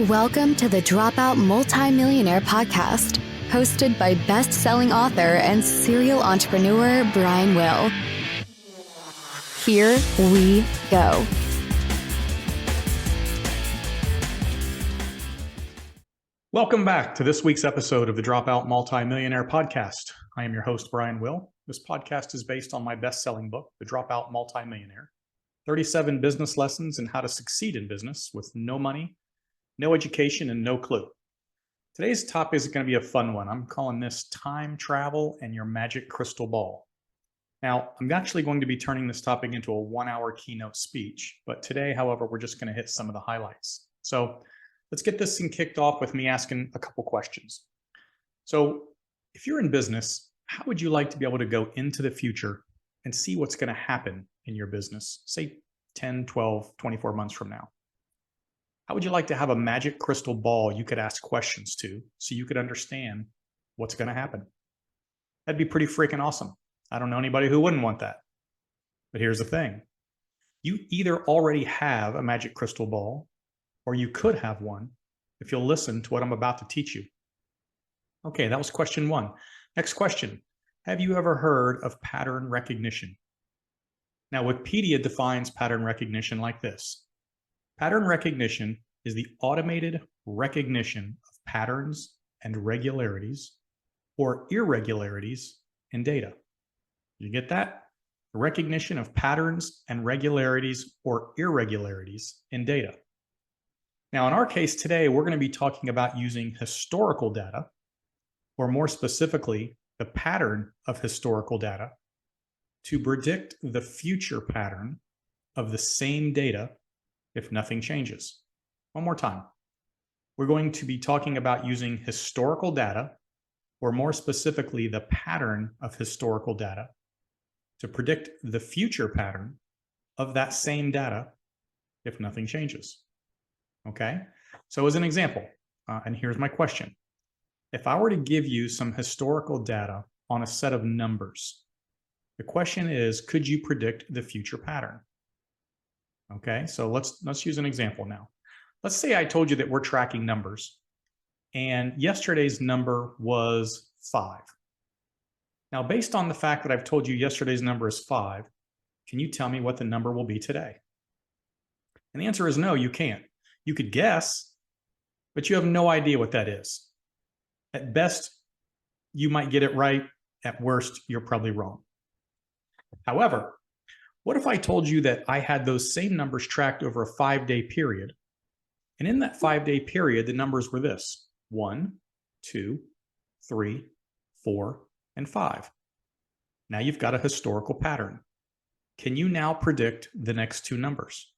Welcome to the Dropout Multi-Millionaire podcast, hosted by best-selling author and serial entrepreneur Brian Will. Here we go. Welcome back to this week's episode of the Dropout Multi-Millionaire podcast. I am your host, Brian Will. This podcast is based on my best-selling book, The Dropout Multi-Millionaire, 37 business lessons in how to succeed in business with no money, no education, and no clue. Today's topic is going to be a fun one. I'm calling this Time Travel and Your Magic Crystal Ball. Now, I'm actually going to be turning this topic into a 1-hour keynote speech, but today, however, we're just going to hit some of the highlights. So let's get this thing kicked off with me asking a couple questions. So if you're in business, how would you like to be able to go into the future and see what's going to happen in your business, say 10, 12, 24 months from now? How would you like to have a magic crystal ball you could ask questions to so you could understand what's going to happen? That'd be pretty freaking awesome. I don't know anybody who wouldn't want that. But here's the thing. You either already have a magic crystal ball or you could have one if you'll listen to what I'm about to teach you. Okay, that was question one. Next question. Have you ever heard of pattern recognition? Now, Wikipedia defines pattern recognition like this. Pattern recognition is the automated recognition of patterns and regularities or irregularities in data. You get that? The recognition of patterns and regularities or irregularities in data. Now, in our case today, we're going to be talking about using historical data, or more specifically, the pattern of historical data, to predict the future pattern of the same data if nothing changes. One more time. We're going to be talking about using historical data, or more specifically, the pattern of historical data, to predict the future pattern of that same data if nothing changes. Okay? So as an example, and here's my question. If I were to give you some historical data on a set of numbers, the question is, could you predict the future pattern? Okay, so let's use an example now. Let's say I told you that we're tracking numbers and yesterday's number was 5. Now, based on the fact that I've told you yesterday's number is 5, can you tell me what the number will be today? And the answer is no, you can't. You could guess, but you have no idea what that is. At best, you might get it right. At worst, you're probably wrong. However, what if I told you that I had those same numbers tracked over a 5-day period? And in that 5-day period, the numbers were this: 1, 2, 3, 4, and 5. Now you've got a historical pattern. Can you now predict the next two numbers?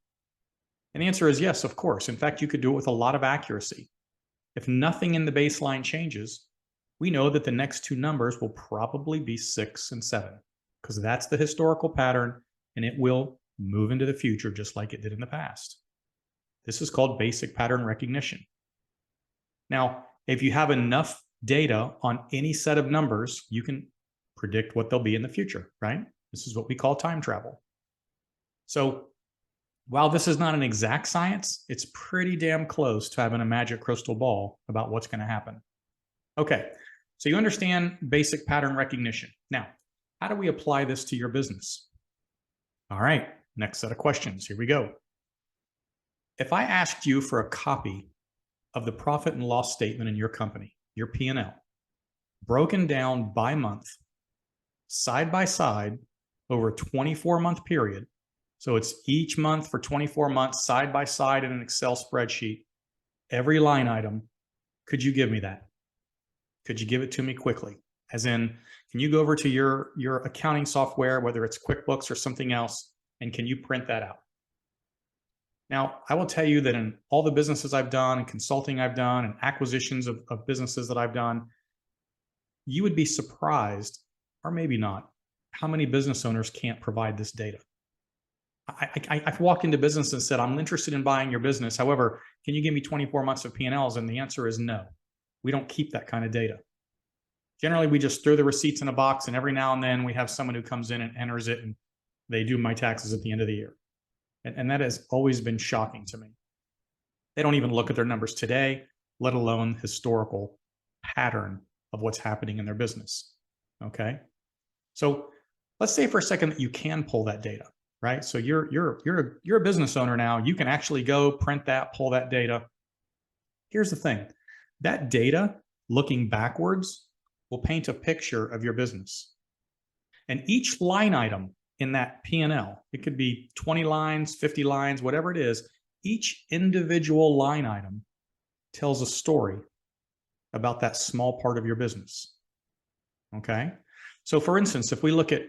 And the answer is yes, of course. In fact, you could do it with a lot of accuracy. If nothing in the baseline changes, we know that the next two numbers will probably be 6 and 7, because that's the historical pattern, and it will move into the future just like it did in the past. This is called basic pattern recognition. Now, if you have enough data on any set of numbers, you can predict what they'll be in the future, right? This is what we call time travel. So while this is not an exact science, it's pretty damn close to having a magic crystal ball about what's going to happen. Okay, so you understand basic pattern recognition. Now, how do we apply this to your business? All right, next set of questions. Here we go. If I asked you for a copy of the profit and loss statement in your company, your P&L, broken down by month, side by side, over a 24-month period, so it's each month for 24 months, side by side in an Excel spreadsheet, every line item, could you give me that? Could you give it to me quickly? As in, can you go over to your accounting software, whether it's QuickBooks or something else, and can you print that out? Now, I will tell you that in all the businesses I've done and consulting I've done and acquisitions of businesses that I've done, you would be surprised, or maybe not, how many business owners can't provide this data. I've walked into business and said, I'm interested in buying your business. However, can you give me 24 months of P&Ls? And the answer is no. We don't keep that kind of data. Generally, we just throw the receipts in a box, and every now and then we have someone who comes in and enters it, and they do my taxes at the end of the year. And that has always been shocking to me. They don't even look at their numbers today, let alone historical pattern of what's happening in their business. Okay. So let's say for a second that you can pull that data, right? So you're a business owner now. You can actually go print that, pull that data. Here's the thing. That data, looking backwards, will paint a picture of your business. And each line item in that P&L, it could be 20 lines, 50 lines, whatever it is, each individual line item tells a story about that small part of your business. Okay? So for instance, if we look at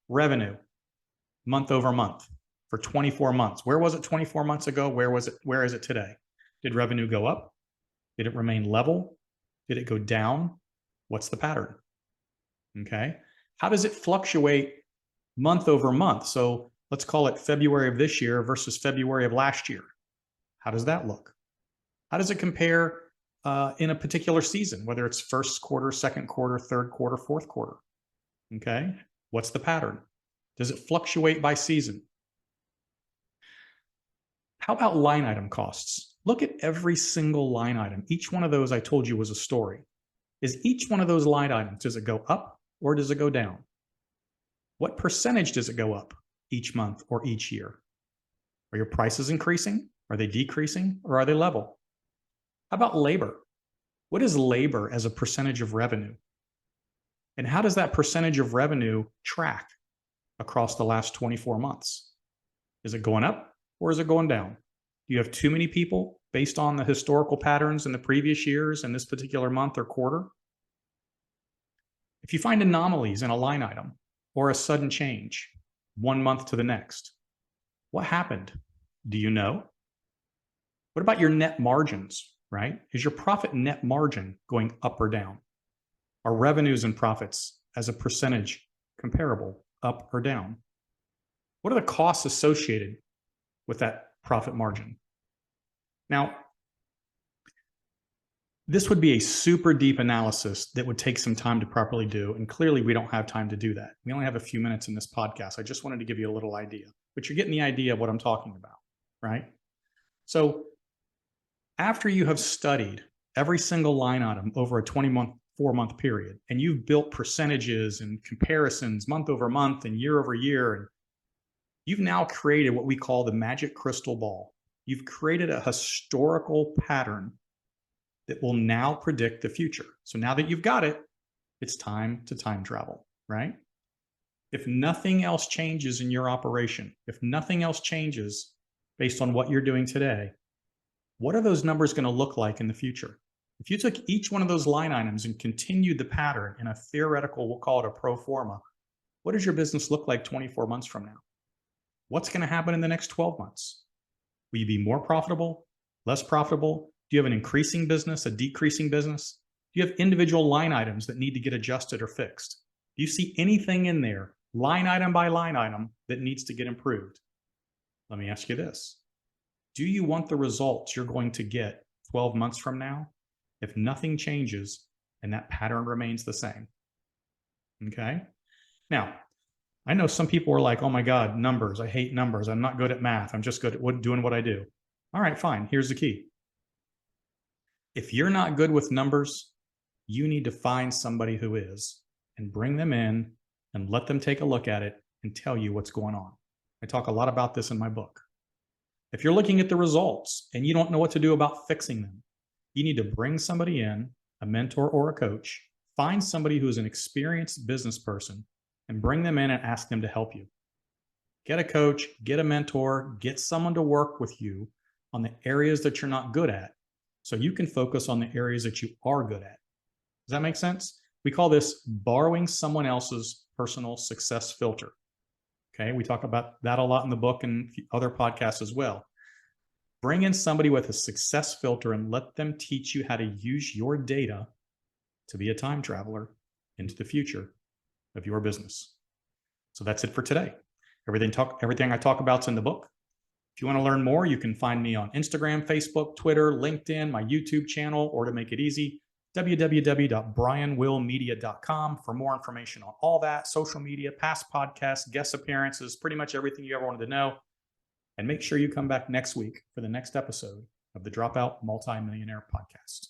revenue month over month for 24 months, where was it 24 months ago? Where is it today? Did revenue go up? Did it remain level? Did it go down? What's the pattern? Okay. How does it fluctuate month over month? So let's call it February of this year versus February of last year. How does that look? How does it compare in a particular season, whether it's first quarter, second quarter, third quarter, fourth quarter? Okay. What's the pattern? Does it fluctuate by season? How about line item costs? Look at every single line item. Each one of those I told you was a story. Is each one of those line items, does it go up or does it go down? What percentage does it go up each month or each year? Are your prices increasing? Are they decreasing or are they level? How about labor? What is labor as a percentage of revenue? And how does that percentage of revenue track across the last 24 months? Is it going up or is it going down? Do you have too many people based on the historical patterns in the previous years and this particular month or quarter? If you find anomalies in a line item or a sudden change 1 month to the next, what happened? Do you know? What about your net margins, right? Is your profit net margin going up or down? Are revenues and profits as a percentage comparable, up or down? What are the costs associated with that profit margin? Now, this would be a super deep analysis that would take some time to properly do. And clearly we don't have time to do that. We only have a few minutes in this podcast. I just wanted to give you a little idea, but you're getting the idea of what I'm talking about, right? So after you have studied every single line item over a 24-month period, and you've built percentages and comparisons month over month and year over year, and you've now created what we call the magic crystal ball. You've created a historical pattern that will now predict the future. So now that you've got it, it's time to time travel, right? If nothing else changes in your operation, if nothing else changes based on what you're doing today, what are those numbers going to look like in the future? If you took each one of those line items and continued the pattern in a theoretical, we'll call it a pro forma, what does your business look like 24 months from now? What's going to happen in the next 12 months? Will you be more profitable, less profitable? Do you have an increasing business, a decreasing business? Do you have individual line items that need to get adjusted or fixed? Do you see anything in there, line item by line item, that needs to get improved? Let me ask you this. Do you want the results you're going to get 12 months from now if nothing changes and that pattern remains the same? Okay. Now, I know some people are like, oh my God, numbers. I hate numbers. I'm not good at math. I'm just good at doing what I do. All right, fine. Here's the key. If you're not good with numbers, you need to find somebody who is and bring them in and let them take a look at it and tell you what's going on. I talk a lot about this in my book. If you're looking at the results and you don't know what to do about fixing them, you need to bring somebody in, a mentor or a coach, find somebody who is an experienced business person and bring them in and ask them to help you. Get a coach, get a mentor, get someone to work with you on the areas that you're not good at so you can focus on the areas that you are good at. Does that make sense? We call this borrowing someone else's personal success filter. Okay, we talk about that a lot in the book and other podcasts as well. Bring in somebody with a success filter and let them teach you how to use your data to be a time traveler into the future of your business. So that's it for today. Everything I talk about is in the book. If you want to learn more, you can find me on Instagram, Facebook, Twitter, LinkedIn, my YouTube channel, or to make it easy, www.brianwillmedia.com for more information on all that, social media, past podcasts, guest appearances, pretty much everything you ever wanted to know. And make sure you come back next week for the next episode of the Dropout Multi-Millionaire podcast.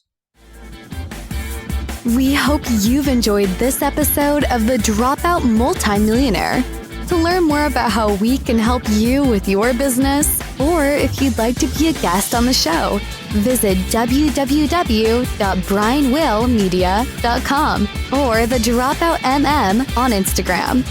We hope you've enjoyed this episode of the Dropout Multi-Millionaire. To learn more about how we can help you with your business, or if you'd like to be a guest on the show, visit www.brianwillmedia.com or the Dropout MM on Instagram.